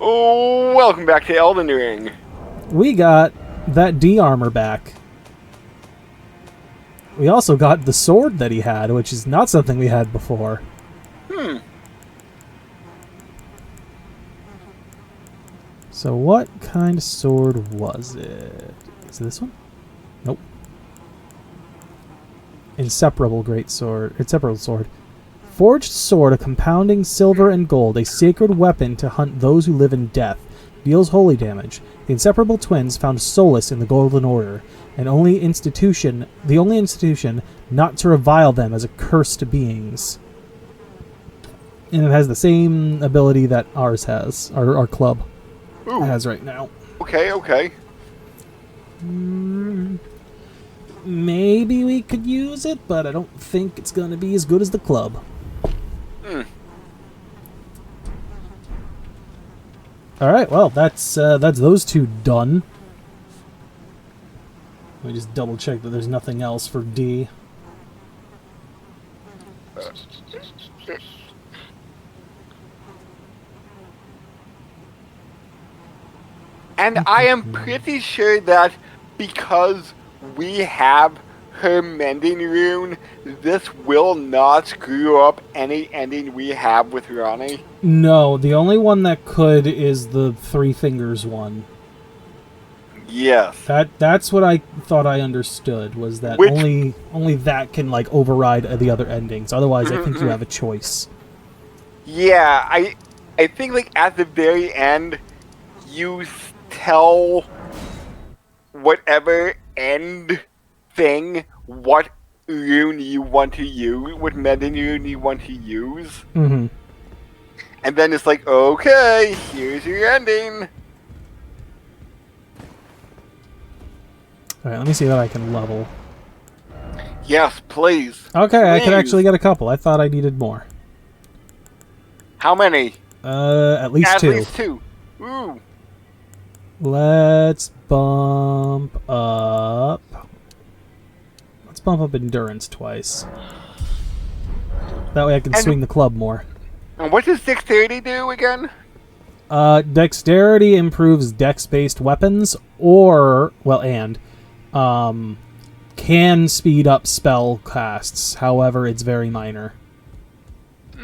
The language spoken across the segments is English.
Oh, welcome back to Elden Ring. We got that D armor back. We also got the sword that he had, which is not something we had before. Hmm. So what kind of sword was it? Is it this one? Nope. Inseparable great sword. Inseparable sword. Forged sword, a compounding silver and gold, a sacred weapon to hunt those who live in death. Deals holy damage. The inseparable twins found solace in the Golden Order, and the only institution not to revile them as accursed beings. And it has the same ability that ours has, our club Ooh. has right now. Okay. Maybe we could use it, but I don't think it's going to be as good as the club. Hmm. Alright, well, that's those two done. Let me just double check that there's nothing else for D. And I am pretty sure that because we have her mending rune, this will not screw up any ending we have with Ronnie. No, the only one that could is the Three Fingers one. Yes. That's what I thought I understood, was that Which, only that can like override the other endings. Otherwise, I think you have a choice. yeah, I think like at the very end, you tell whatever end thing what rune you want to use, what mending rune you want to use. Mm-hmm. And then it's like, okay, here's your ending. Alright, let me see what I can level. Yes, please. Okay, I can Please. actually get a couple. I thought I needed more. How many? At least At two. least two. Ooh. Let's bump up. Let's bump up endurance twice. That way I can swing the club more. And what does dexterity do again? Dexterity improves dex-based weapons, or can speed up spell casts. However, it's very minor.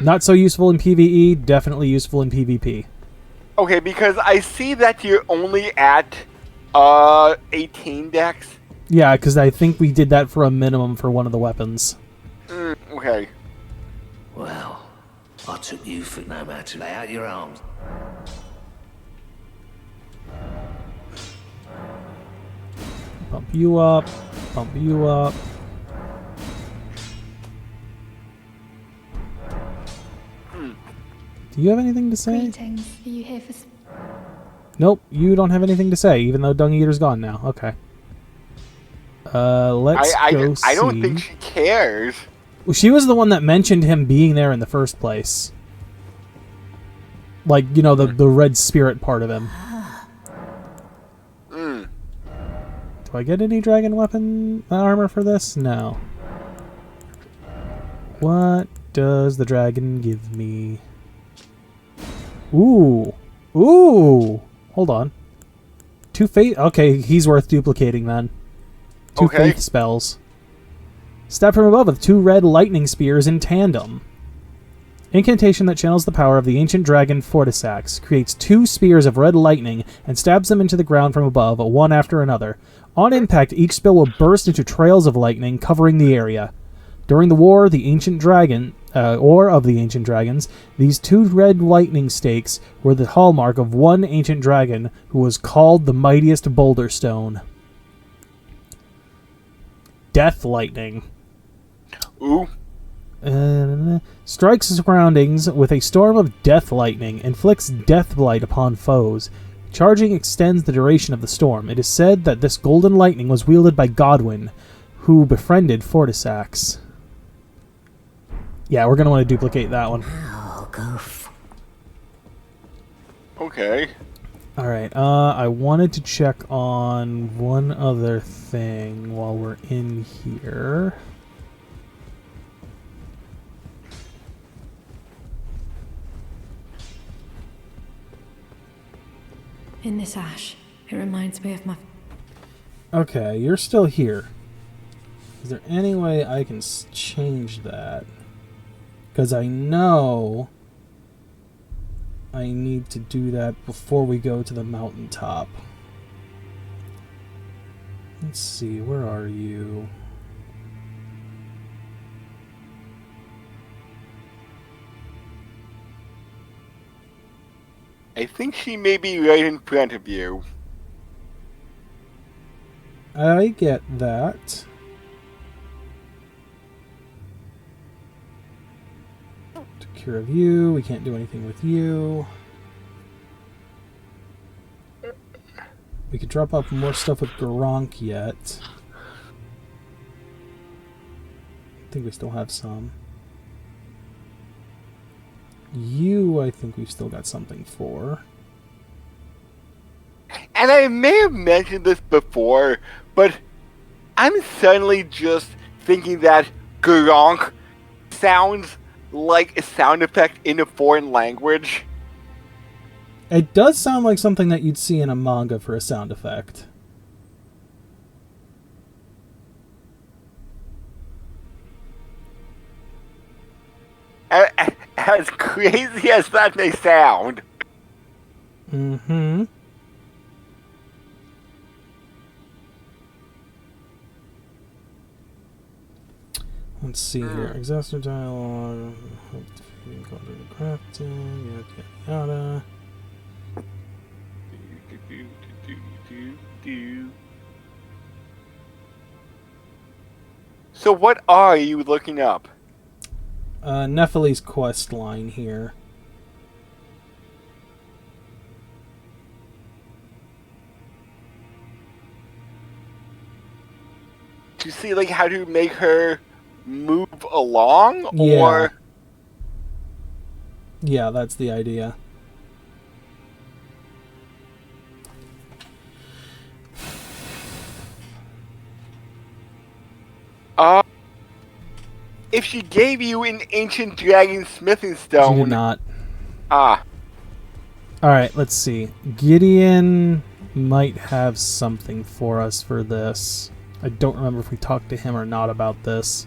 Not so useful in PvE. Definitely useful in PvP. Okay, because I see that you're only at 18 dex. Yeah, because I think we did that for a minimum for one of the weapons. Okay. Well, I took you for no man to lay out your arms. Bump you up. Bump you up. Do you have anything to say? Greetings. Are you here for... Nope, you don't have anything to say, even though Dung Eater's gone now. Okay. Let's go see. I don't think she cares. Well, she was the one that mentioned him being there in the first place. Like, you know, the red spirit part of him. Do I get any dragon weapon armor for this? No. What does the dragon give me? Ooh. Ooh. Hold on. Two faith. Okay, he's worth duplicating then. Two faith spells. Step from above with two red lightning spears in tandem. Incantation that channels the power of the ancient dragon Fortisax, creates two spears of red lightning and stabs them into the ground from above, one after another. On impact, each spell will burst into trails of lightning, covering the area. During the War of the Ancient Dragons, these two red lightning stakes were the hallmark of one ancient dragon who was called the mightiest Boulder Stone. Death lightning. Ooh. Strikes surroundings with a storm of death lightning, inflicts death blight upon foes. Charging extends the duration of the storm. It is said that this golden lightning was wielded by Godwyn, who befriended Fortisax. Yeah, we're going to want to duplicate that one. Okay. Alright, I wanted to check on one other thing while we're in here. In this ash, it reminds me of my... Okay, you're still here. Is there any way I can change that? Because I know I need to do that before we go to the mountaintop. Let's see, where are you? I think she may be right in front of you. I get that. Took care of you. We can't do anything with you. We could drop off more stuff with Gronk yet. I think we still have some. You, I think we've still got something for. And I may have mentioned this before, but I'm suddenly just thinking that Gronk sounds like a sound effect in a foreign language. It does sound like something that you'd see in a manga for a sound effect. As crazy as that may sound. Mm-hmm. Let's see here. Exhaustive dialogue. Crafting. Yada yada yada. So what are you looking up? Nepheli's quest line here. To see like how to make her move along, Yeah. or Yeah, that's the idea. if she gave you an ancient dragon smithing She stone. did not. Ah, Alright, let's see. Gideon might have something for us for this. I don't remember if we talked to him or not about this.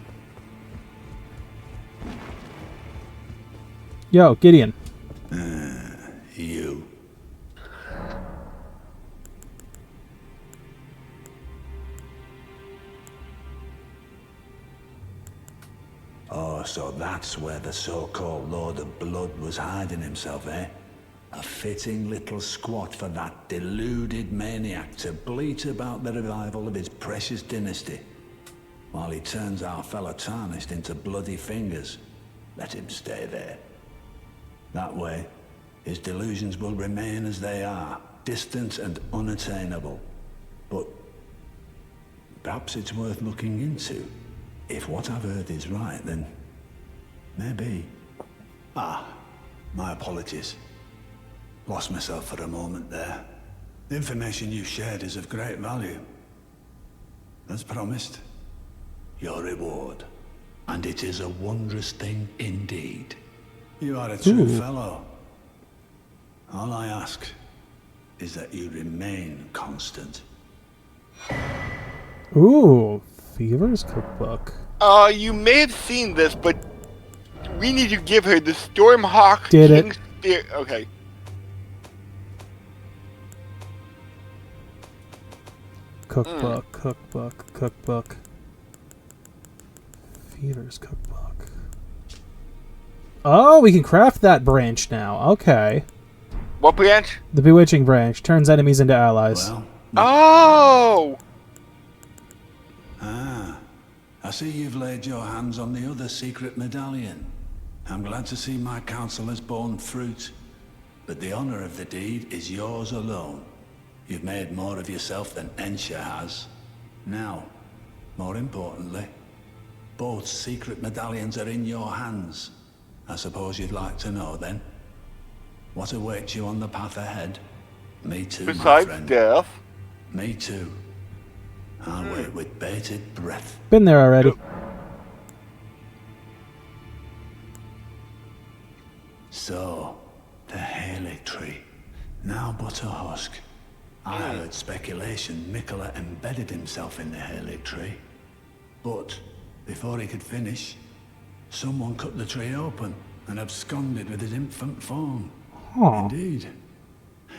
Yo, Gideon. You. Oh, so that's where the so-called Lord of Blood was hiding himself, eh? A fitting little squat for that deluded maniac to bleat about the revival of his precious dynasty, while he turns our fellow tarnished into bloody fingers. Let him stay there. That way, his delusions will remain as they are, distant and unattainable. But perhaps it's worth looking into. If what I've heard is right, then maybe... Ah, my apologies. Lost myself for a moment there. The information you shared is of great value. As promised, your reward. And it is a wondrous thing indeed. You are a true fellow. All I ask is that you remain constant. Ooh, Fever's cookbook. you may have seen this, but we need to give her the Stormhawk Did it. King's Spear. Okay. Cookbook, cookbook, cookbook. Fever's cookbook. Oh, we can craft that branch now. Okay. What branch? The Bewitching branch turns enemies into allies. Well, Oh! I see you've laid your hands on the other secret medallion. I'm glad to see my counsel has borne fruit. But the honor of the deed is yours alone. You've made more of yourself than Ensha has. Now, more importantly, both secret medallions are in your hands. I suppose you'd like to know, then? What awaits you on the path ahead? Me too, my Besides friend. death. Me too. I wait with bated breath. Been there already. So, the Haley tree, now but a husk. I heard speculation Mikola embedded himself in the Halig tree. But before he could finish, someone cut the tree open and absconded with his infant form. Huh. Indeed.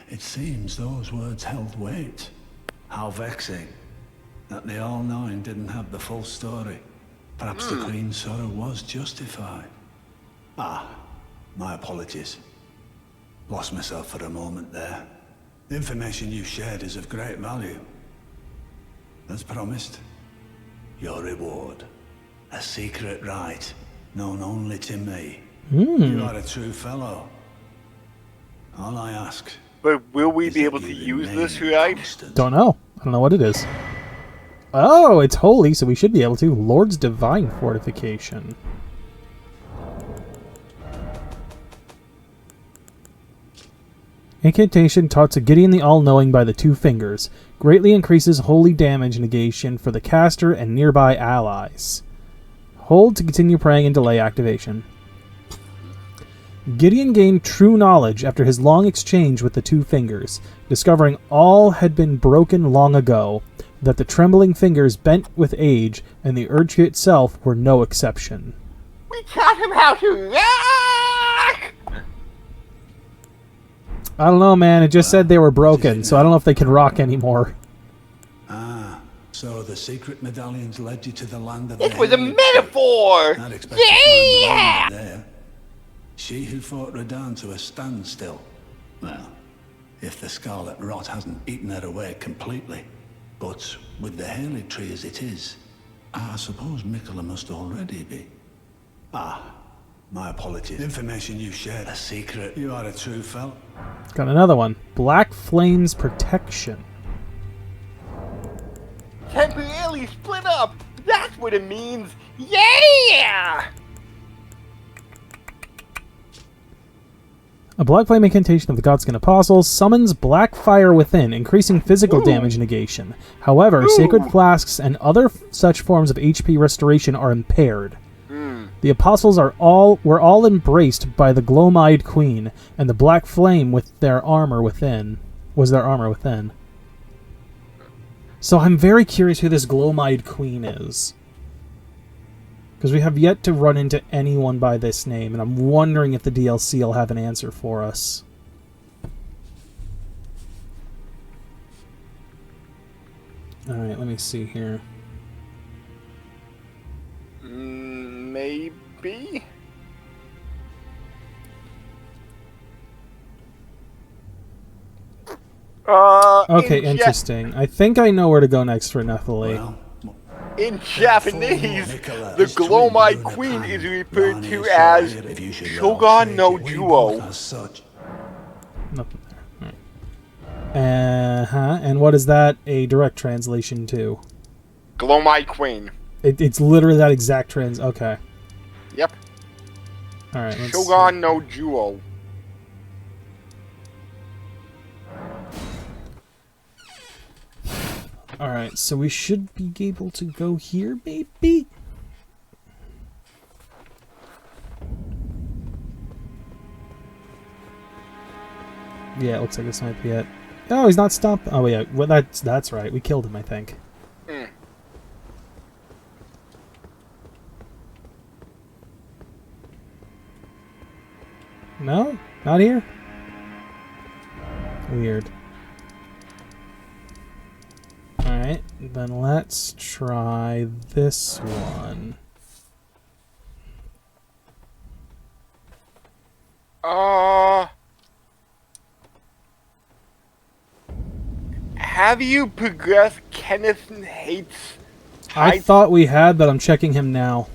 It seems those words held weight. How vexing that the All-Knowing didn't have the full story. Perhaps the Queen's sorrow was justified. Ah, my apologies. Lost myself for a moment there. The information you shared is of great value. As promised, your reward. A secret rite, known only to me. You are a true fellow. All I ask... But will we is be that able to you use remain this right? constant. Don't know. I don't know what it is. Oh, it's holy, so we should be able to. Lord's Divine Fortification. Incantation taught to Gideon the All-Knowing by the Two Fingers. Greatly increases holy damage negation for the caster and nearby allies. Hold to continue praying and delay activation. Gideon gained true knowledge after his long exchange with the Two Fingers, discovering all had been broken long ago, that the trembling fingers bent with age and the urge itself were no exception. We taught him how to rock! I don't know, man. It just said they were broken, so I don't know if they can rock anymore. Ah, so the secret medallions led you to the land of It the was a Halig. metaphor! I'd expect to find Yeah! Lorna there. She who fought Radahn to a standstill. Well, if the Scarlet Rot hasn't eaten her away completely. But with the Halig tree as it is, I suppose Mikola must already be. Ah, my apologies. The information you shared, a secret. You are a true fellow. Got another one. Black Flames Protection. Temporarily split up! That's what it means! Yeah! A Black Flame incantation of the Godskin Apostles summons Black Fire Within, increasing physical damage negation. However, Sacred Flasks and other such forms of HP restoration are impaired. The Apostles were all embraced by the Glomide Queen, and the Black Flame with their armor within. So I'm very curious who this Glomide Queen is. Because we have yet to run into anyone by this name, and I'm wondering if the DLC will have an answer for us. Alright, let me see here. Maybe? Okay, in interesting. I think I know where to go next for Nepheli. Well, In Japanese, Mikola the is to Glomide endure the Queen is pain. referred Rani to is as sorry if you should Shogun no locate it. We both Juo. as such. Nothing there. Alright. And what is that a direct translation to? Glomide Queen. It's literally that exact trans. Okay. Yep. Alright, let's Shogun no Juo. Alright, so we should be able to go here, maybe? Yeah, it looks like this might be it. Oh, he's not stopped. Oh, yeah. Well, that's right. We killed him, I think. No? Not here? Weird. Alright, then let's try this one. Have you progressed Kenneth Hates? I thought we had, but I'm checking him now.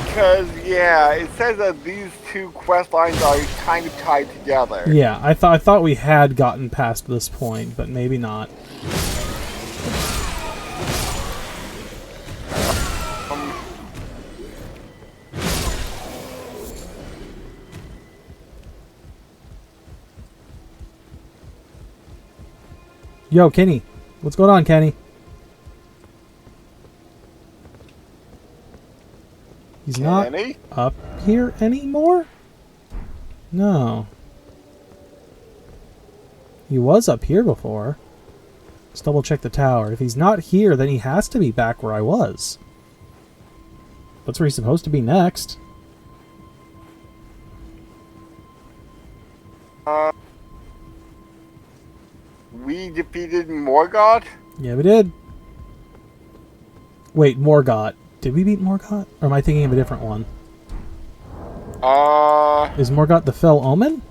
Because, yeah, it says that these two quest lines are kind of tied together. Yeah, I thought we had gotten past this point, but maybe not. Yo, Kenny. What's going on, Kenny? He's not Kenny? up here anymore? No. He was up here before. Let's double check the tower. If he's not here, then he has to be back where I was. That's where he's supposed to be next. We defeated Morgoth? Yeah, we did. Wait, Morgoth. Did we beat Morgoth? Or am I thinking of a different one? Is Morgoth the Fell Omen?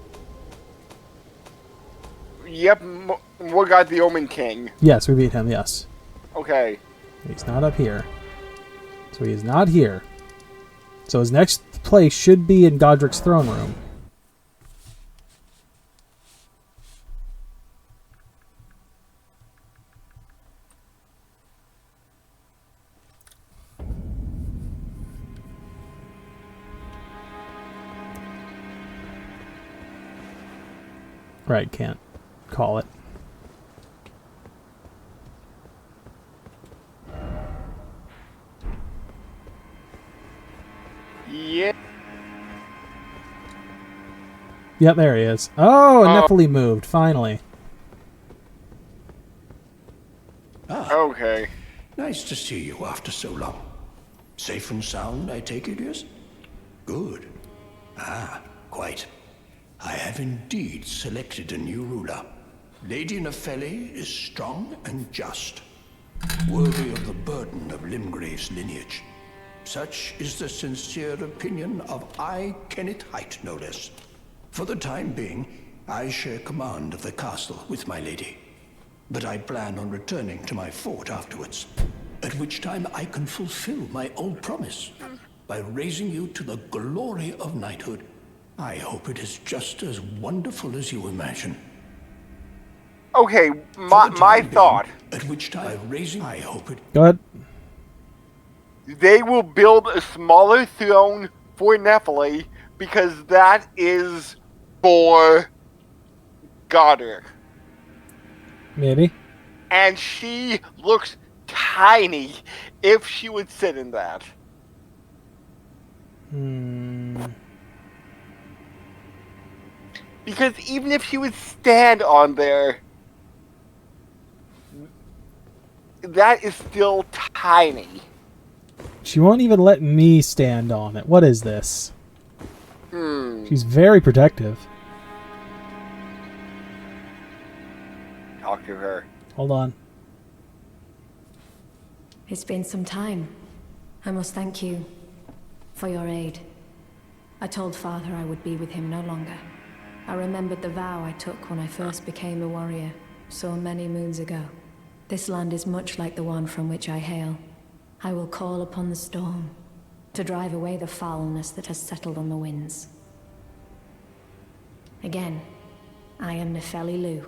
Yep, Morgoth the Omen King. Yes, we beat him, yes. Okay. He's not up here. So he is not here. So his next place should be in Godric's throne room. Right, can't call it. Yeah. Yep, there he is. Oh, and Nepheli moved, finally. Okay. Nice to see you after so long. Safe and sound, I take it, yes? Good. Quite. I have indeed selected a new ruler. Lady Nepheli is strong and just, worthy of the burden of Limgrave's lineage. Such is the sincere opinion of I, Kenneth Height, no less. For the time being, I share command of the castle with my lady. But I plan on returning to my fort afterwards, at which time I can fulfill my old promise by raising you to the glory of knighthood. I hope it is just as wonderful as you imagine. Okay, my thought. At which time I hope it. Go ahead. They will build a smaller throne for Nepheli because that is for Godric. Maybe. And she looks tiny if she would sit in that. Because even if she would stand on there, that is still tiny. She won't even let me stand on it. What is this? She's very protective. Talk to her. Hold on. It's been some time. I must thank you for your aid. I told Father I would be with him no longer. I remembered the vow I took when I first became a warrior, so many moons ago. This land is much like the one from which I hail. I will call upon the storm to drive away the foulness that has settled on the winds. Again, I am Nepheli Lu,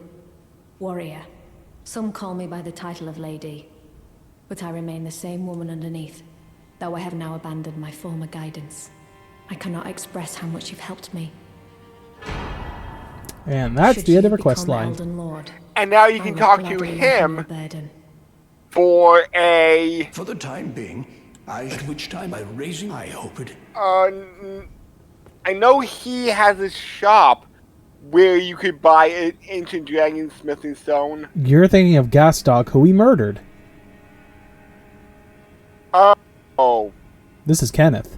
warrior. Some call me by the title of Lady, but I remain the same woman underneath, though I have now abandoned my former guidance. I cannot express how much you've helped me. And that's Should the end of you her quest become line. Elden Lord, And now you I can will talk to gladly him lighten your burden. for a... For the time being, at which time by raising I hope it. I know he has a shop where you could buy an ancient dragon smithing stone. You're thinking of Gasdog, who we murdered. Oh. This is Kenneth.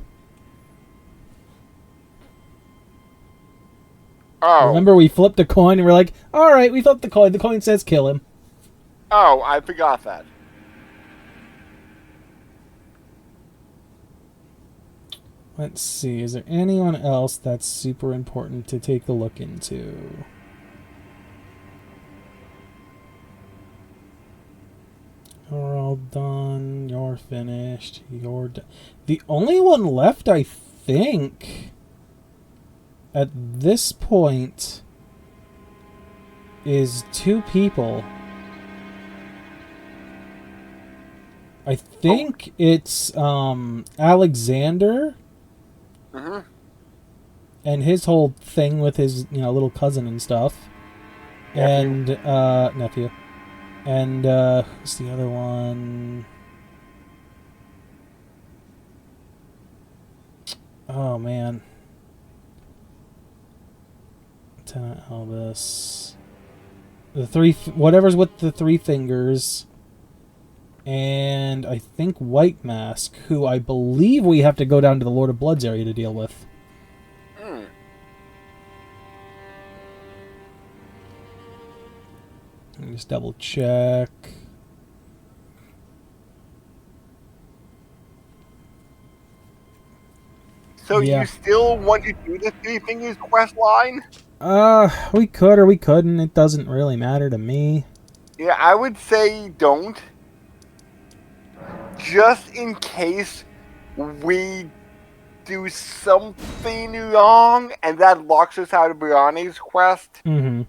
Oh. Remember we flipped a coin and we're like, alright, we flipped the coin. The coin says kill him. Oh, I forgot that. Let's see, is there anyone else that's super important to take a look into? You're all done. You're finished. You're done. The only one left, I think, at this point, is 2 people. I think it's Alexander and his whole thing with his little cousin and stuff. Nephew. And nephew. And, what's the other one? Oh, man. Lieutenant Elvis. The whatever's with the 3 fingers. And I think White Mask, who I believe we have to go down to the Lord of Bloods area to deal with. Let me just double check. So Yeah. you still want to do the Three Fingers quest line? We could or we couldn't. It doesn't really matter to me. Yeah, I would say don't. Just in case we do something wrong and that locks us out of Brianne's quest. Mm-hmm.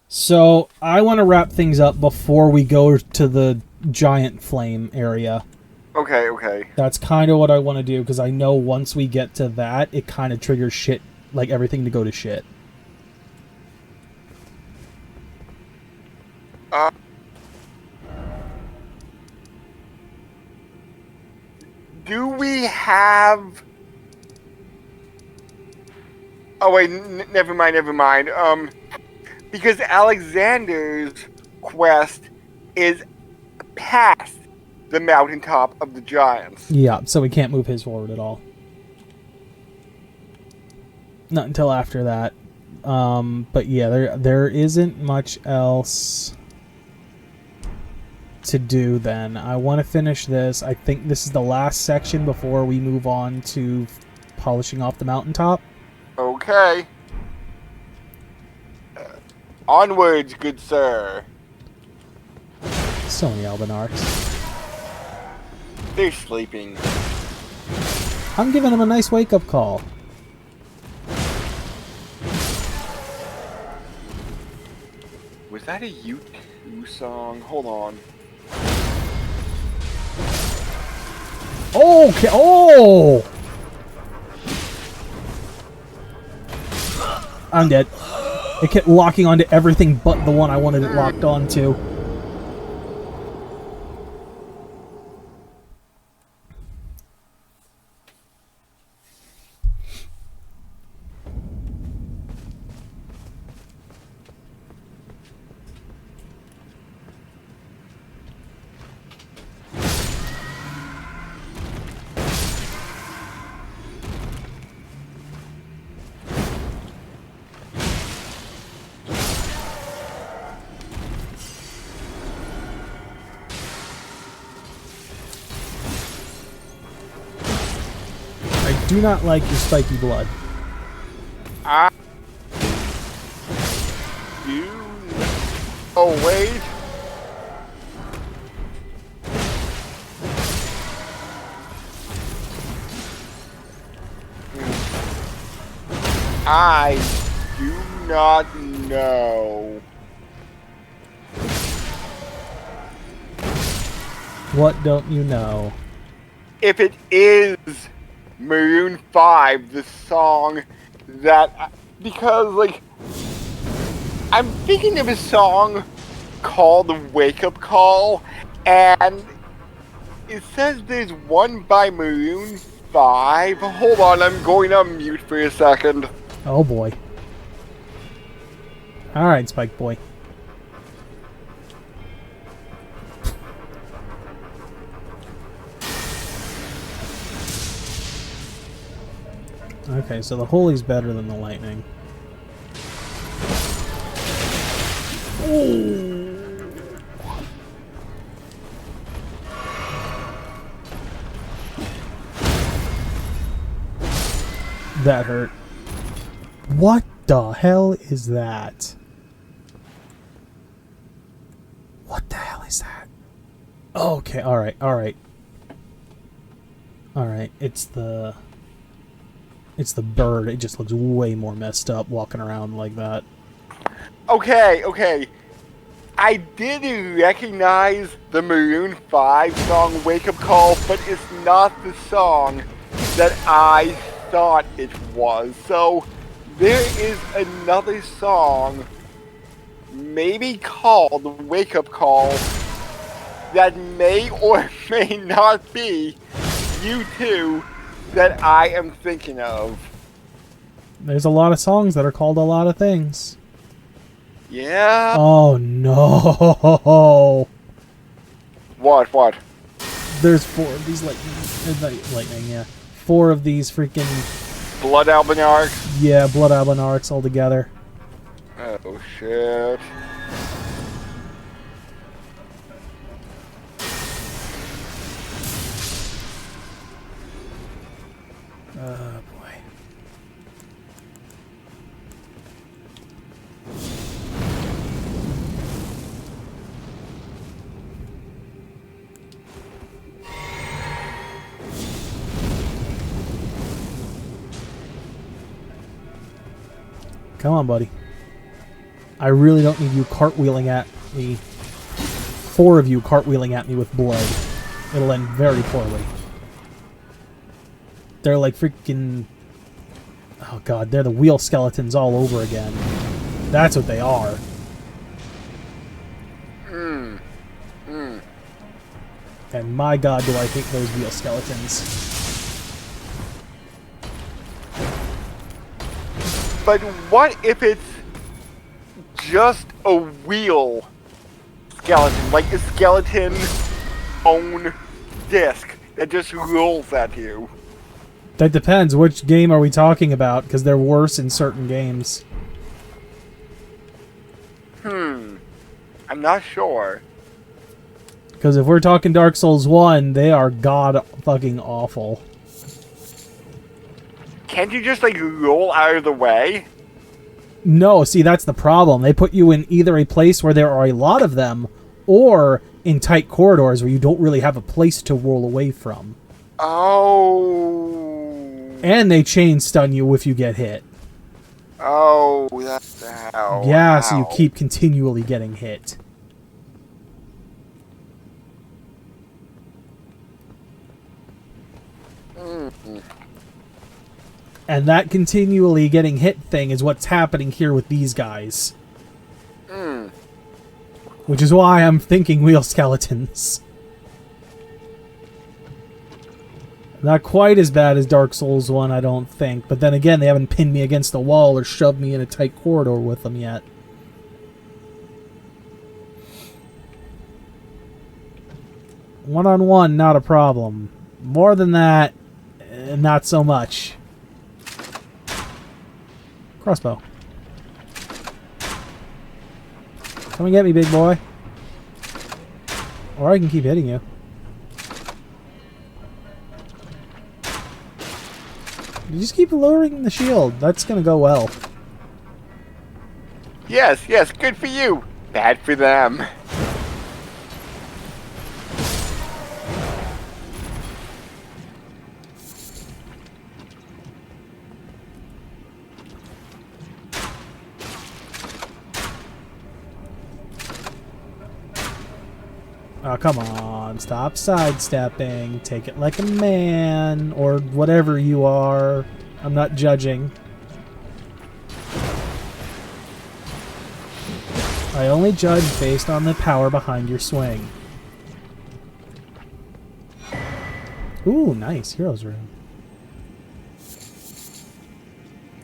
So, I want to wrap things up before we go to the giant flame area. Okay, okay. That's kind of what I want to do, because I know once we get to that, it kind of triggers shit, like everything to go to shit. Do we have... Oh wait, never mind. Because Alexander's quest is past the mountaintop of the giants. Yeah, so we can't move his forward at all. Not until after that. But yeah, there isn't much else to do then. I want to finish this. I think this is the last section before we move on to polishing off the mountaintop. Okay. Onwards, good sir. So many Albinarks. They're sleeping. I'm giving him a nice wake-up call. Was that a U2 song? Hold on. Okay. Oh! I'm dead. It kept locking onto everything but the one I wanted it locked onto. I do not like your spiky blood. Oh, wait. I do not know. What don't you know? If it is Maroon 5, the song that... Because, like... I'm thinking of a song called Wake Up Call, and it says there's one by Maroon 5. Hold on, I'm going on mute for a second. Oh boy. Alright, Spike Boy. Okay, so the holy's better than the lightning. That hurt. What the hell is that? What the hell is that? Okay, alright. Alright, it's the bird. It just looks way more messed up walking around like that. Okay. I did recognize the Maroon 5 song Wake Up Call, but it's not the song that I thought it was. So there is another song maybe called the wake-up call that may or may not be you two that I am thinking of. There's a lot of songs that are called a lot of things. Yeah. Oh no! What? There's 4 of these lightning, yeah. 4 of these freaking... Blood Albinarchs? Yeah, Blood Albinarchs all together. Oh, shit. Oh, boy. Come on, buddy. I really don't need you cartwheeling at me. 4 of you cartwheeling at me with blood. It'll end very poorly. They're like freaking... Oh god, they're the wheel skeletons all over again. That's what they are. And my god, do I hate those wheel skeletons. But what if it's just a wheel skeleton? Like a skeleton own disc that just rolls at you? That depends. Which game are we talking about? Because they're worse in certain games. I'm not sure. Because if we're talking Dark Souls 1, they are god-fucking-awful. Can't you just, like, roll out of the way? No, see, that's the problem. They put you in either a place where there are a lot of them, or in tight corridors where you don't really have a place to roll away from. Oh. And they chain stun you if you get hit. Oh, that's how. Yeah, so you keep continually getting hit. And that continually getting hit thing is what's happening here with these guys. Which is why I'm thinking wheel skeletons. Not quite as bad as Dark Souls 1, I don't think. But then again, they haven't pinned me against the wall or shoved me in a tight corridor with them yet. One-on-one, not a problem. More than that, not so much. Crossbow. Come and get me, big boy. Or I can keep hitting you. You just keep lowering the shield. That's gonna go well. Yes, good for you. Bad for them. Oh, come on. Stop sidestepping. Take it like a man. Or whatever you are. I'm not judging. I only judge based on the power behind your swing. Ooh, nice. Hero's Room.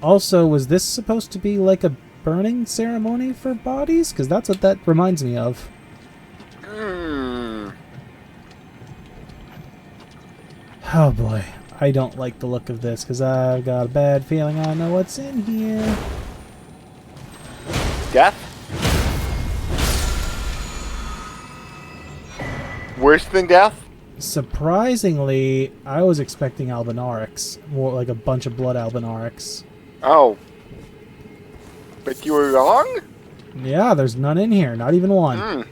Also, was this supposed to be like a burning ceremony for bodies? Because that's what that reminds me of. Oh boy, I don't like the look of this because I've got a bad feeling I know what's in here. Death? Worse than death? Surprisingly, I was expecting Albinarchs. More like a bunch of blood Albinarchs. Oh. But you were wrong? Yeah, there's none in here. Not even one.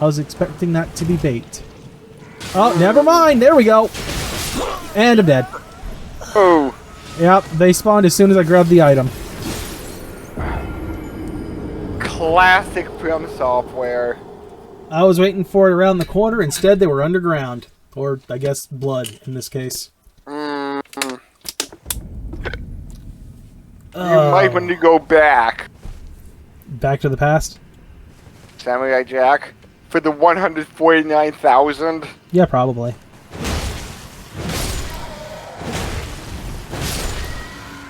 I was expecting that to be bait. Oh, never mind. There we go. And I'm dead. Oh. Yep, they spawned as soon as I grabbed the item. Classic From Software. I was waiting for it around the corner. Instead, they were underground. Or, I guess, blood in this case. You might want to go back. Back to the past? Samurai Jack for the 149,000. Yeah, probably.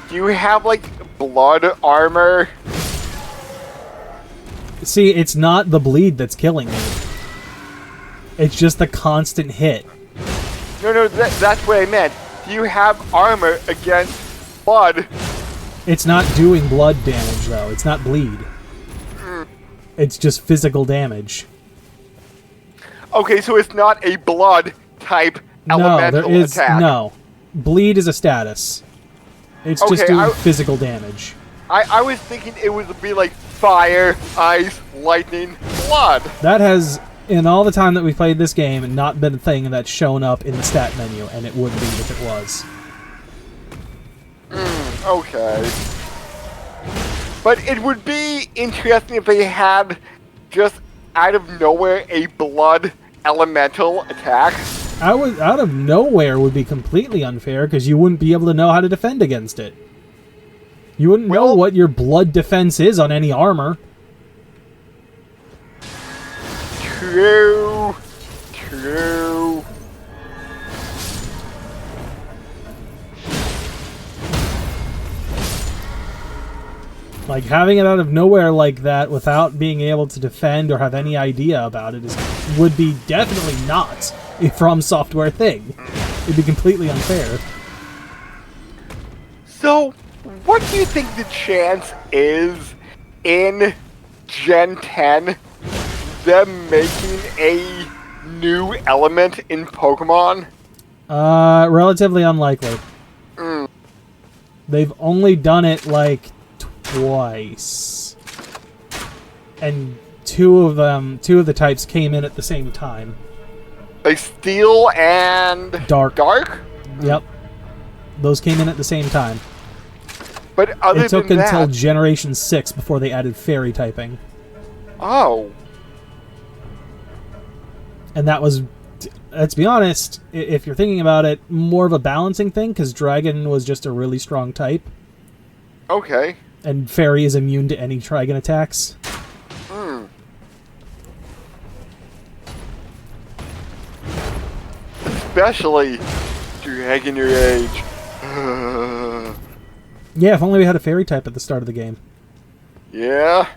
Do you have like blood armor? See, it's not the bleed that's killing me. It's just the constant hit. No, that's what I meant. Do you have armor against blood? It's not doing blood damage, though. It's not bleed. It's just physical damage. Okay, so it's not a blood type elemental attack. No. Bleed is a status. It's just doing physical damage. I was thinking it would be like fire, ice, lightning, blood. That has, in all the time that we played this game, not been a thing that's shown up in the stat menu, and it would be if it was. Okay. But it would be interesting if they had, just out of nowhere, a blood elemental attack. Out of nowhere would be completely unfair, because you wouldn't be able to know how to defend against it. You wouldn't know what your blood defense is on any armor. True. Like, having it out of nowhere like that without being able to defend or have any idea about it would be definitely not a From Software thing. It'd be completely unfair. So, what do you think the chance is in Gen 10 them making a new element in Pokemon? Relatively unlikely. They've only done it, like, twice. And two of the types came in at the same time. Like Steel and... Dark. Dark? Yep. Those came in at the same time. But other it took than until that... Generation 6 before they added Fairy typing. Oh. And that was, let's be honest, if you're thinking about it, more of a balancing thing, because Dragon was just a really strong type. Okay. And Fairy is immune to any Dragon attacks. Especially Dragon Age. Yeah, if only we had a Fairy type at the start of the game. Yeah.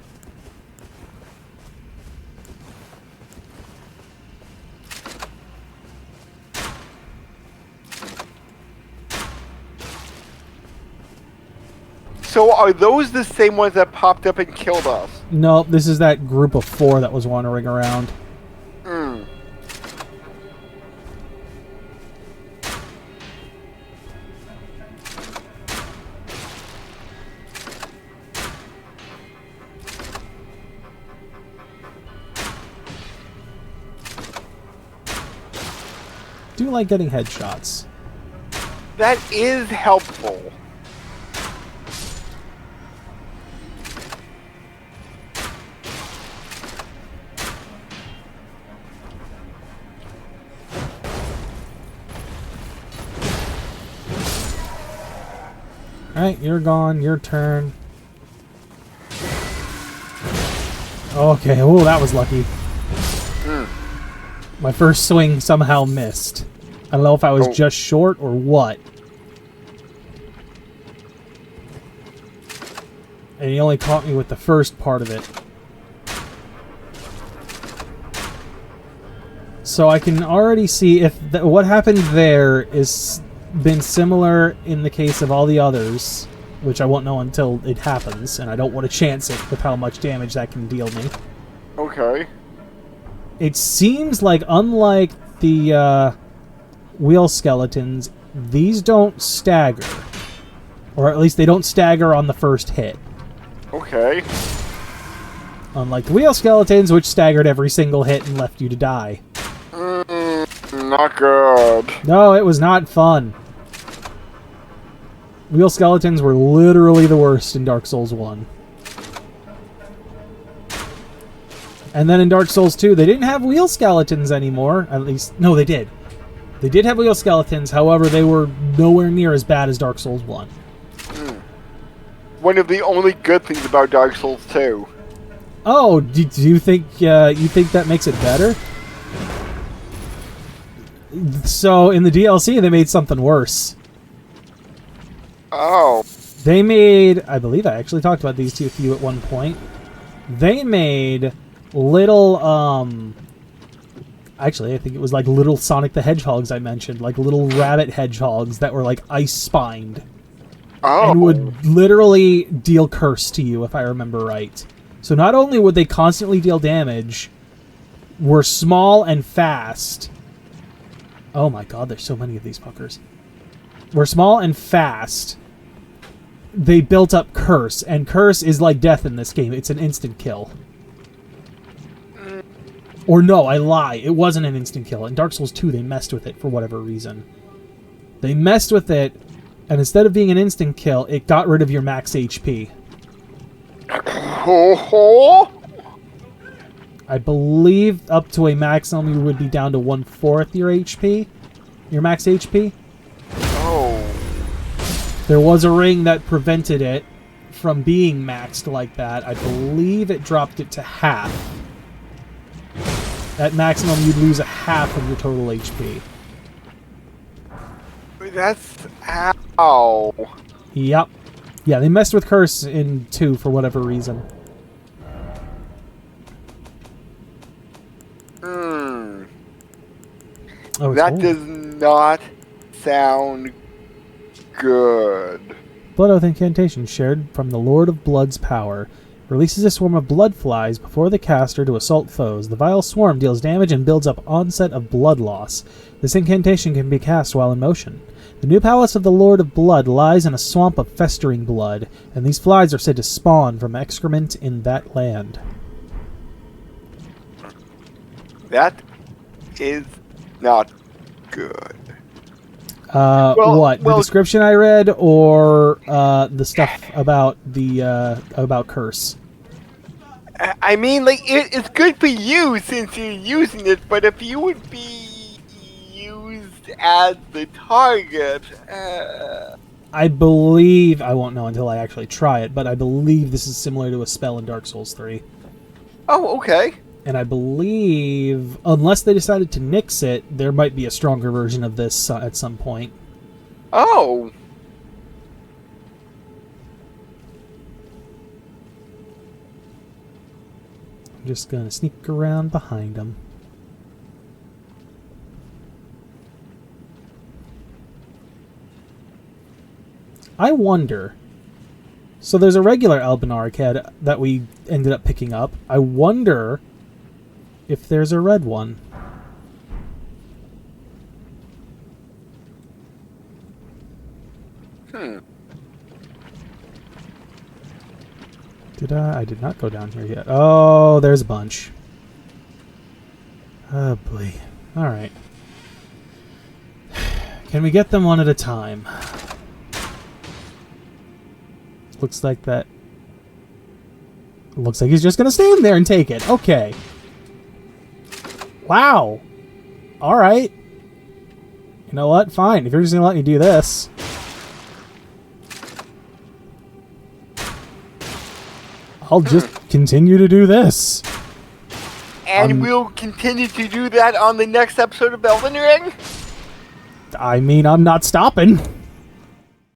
So are those the same ones that popped up and killed us? No, this is that group of 4 that was wandering around. Do like getting headshots. That is helpful. Alright, you're gone. Your turn. Okay, oh, that was lucky. My first swing somehow missed. I don't know if I was just short or what. And he only caught me with the first part of it. So I can already see if what happened there is been similar in the case of all the others, which I won't know until it happens, and I don't want to chance it with how much damage that can deal me. Okay. It seems like, unlike the wheel skeletons, these don't stagger. Or at least they don't stagger on the first hit. Okay. Unlike the wheel skeletons, which staggered every single hit and left you to die. Not good. No, it was not fun. Wheel skeletons were literally the worst in Dark Souls 1. And then in Dark Souls 2, they didn't have wheel skeletons anymore. At least, no, they did. They did have wheel skeletons, however, they were nowhere near as bad as Dark Souls 1. One of the only good things about Dark Souls 2. Oh, do you think that makes it better? So in the DLC, they made something worse. Oh. They made, I believe I actually talked about these two with you at one point. They made little, actually, I think it was like little Sonic the Hedgehogs I mentioned, like little rabbit hedgehogs that were like ice-spined. Oh. And would literally deal curse to you, if I remember right. So not only would they constantly deal damage, were small and fast. Oh my god, there's so many of these fuckers. Were small and fast. They built up curse, and curse is like death in this game. It's an instant kill. Or no, I lie. It wasn't an instant kill. In Dark Souls 2, they messed with it for whatever reason. They messed with it, and instead of being an instant kill, it got rid of your max HP. I believe up to a maximum you would be down to 1/4 your HP. Your max HP. Oh. There was a ring that prevented it from being maxed like that. I believe it dropped it to half. At maximum, you'd lose a half of your total HP. That's... Ow. Yep. Yeah, they messed with Curse in 2 for whatever reason. Hmm. Oh, That does not sound good. Blood Oath incantation shared from the Lord of Blood's power. Releases a swarm of blood flies before the caster to assault foes. The vile swarm deals damage and builds up onset of blood loss. This incantation can be cast while in motion. The new palace of the Lord of Blood lies in a swamp of festering blood, and these flies are said to spawn from excrement in that land. That is not good. What? The description I read, or the stuff about the about Curse? I mean, like, it's good for you since you're using it, but if you would be used as the target... I believe... I won't know until I actually try it, but I believe this is similar to a spell in Dark Souls 3. Oh, okay. And I believe, unless they decided to nix it, there might be a stronger version of this at some point. Oh. I'm just gonna sneak around behind them. I wonder... So there's a regular Albinaric head that we ended up picking up. I wonder if there's a red one. Did I? I did not go down here yet. Oh, there's a bunch. Oh, boy. Alright. Can we get them one at a time? Looks like that... Looks like he's just gonna stand there and take it. Okay. Wow. Alright. You know what? Fine. If you're just gonna let me do this... I'll just continue to do this. And we'll continue to do that on the next episode of Elden Ring? I mean, I'm not stopping.